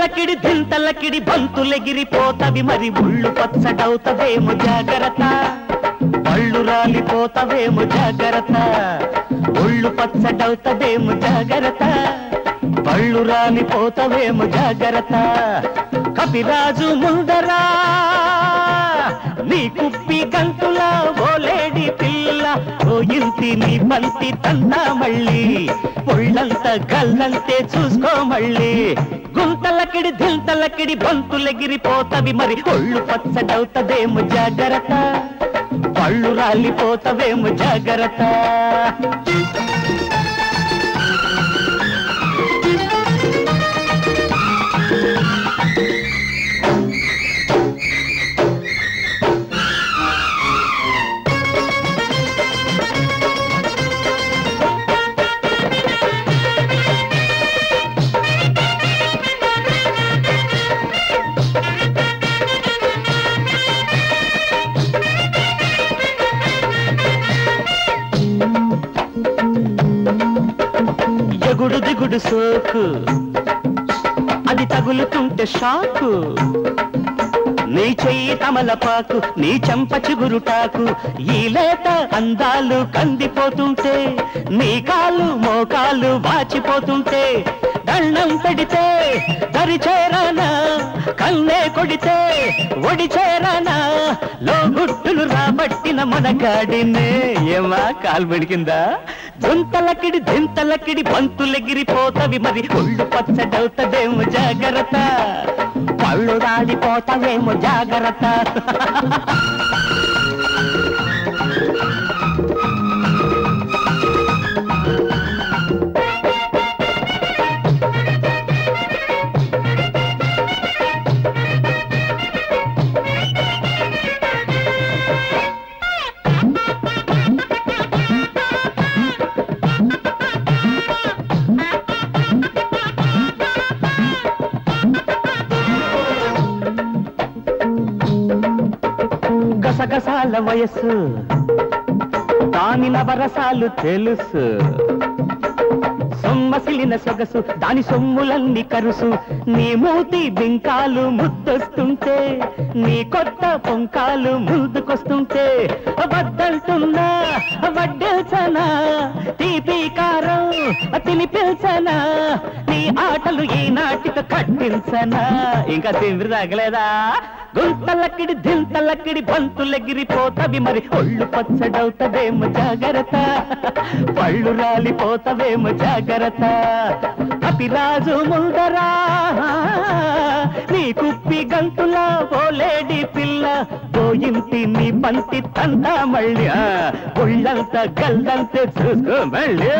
గుంతలకిడి దింతలకిడి బంతులెగిరిపోతవి మరి ఒళ్ళు పచ్చడవుతవేమో జాగ్రత్త పళ్ళు రాలిపోతవేమో జాగ్రత్త ఒళ్ళు పచ్చడవుతవేమో జాగ్రత్త పళ్ళు రాలిపోతవేమో జాగ్రత్త కపిరాజు ముందరా నీ కుప్పి గంతుల ఓలేడి పిల్ల ఓ ఇంటి నీ బంతి తందా మళ్ళీ ఒళ్ళంత గల్లంతే చూసుకో మళ్ళీ గుంతలకిడి దింతలకిడి బంతులెగిరిపోతవి మరి ఒళ్ళు పచ్చడవుతవేమో జాగ్రత్త పళ్ళు రాలిపోతవేమో జాగ్రత్త ఎగుడు దిగుడు సోకు అది తగులుతుంటే షాకు నీ చెయ్యి తమలపాకు నీ చెంప చిగురుటాకు ఈ లేత అందాలు కందిపోతుంటే నీ కాలు మోకాలు వాచిపోతుంటే దండం పెడితే దరి చేరానా కన్నే కొడితే ఒడి చేరానా లోగుట్టులు రాబట్టిన మనగాడినే ఏమా కాలు బెడికిందా గుంతలకిడి దింతలకిడి బంతులెగిరిపోతవి మరి ఒళ్ళు పచ్చడవుతదేమో జాగ్రత్త పళ్ళు రాలిపోతవేమో జాగ్రత్త గసగసాల వయస్సు దాని నవరసాలు తెలుసు సొమ్మసిలిన సొగసు దాని సొమ్ములన్నీ కరుసు నీ మూతి బింకాలు ముద్దొస్తుంటే నీ కొత్త పొంకాలు ముందుకొస్తుంటే వద్దంటున్నా వడ్డేల్చనా తీపి కారం తినిపించనా నీ ఆటలు ఈనాటితో కట్టించనా ఇంకా తిండి తగలేదా గుంతలకిడి దింతలకిడి బంతులెగిరిపోతవి మరి ఒళ్ళు పచ్చడవుతవేమో జాగ్రత్త పళ్ళు రాలిపోతవేమో జాగ్రత్త కపిరాజు ముందరా నీ కుప్పి గంతుల ఓలేడి పిల్ల ఓ ఇంటి నీ బంతి తందా మళ్ళీ ఒళ్ళంత గల్లంతే చూసుకో మళ్ళీ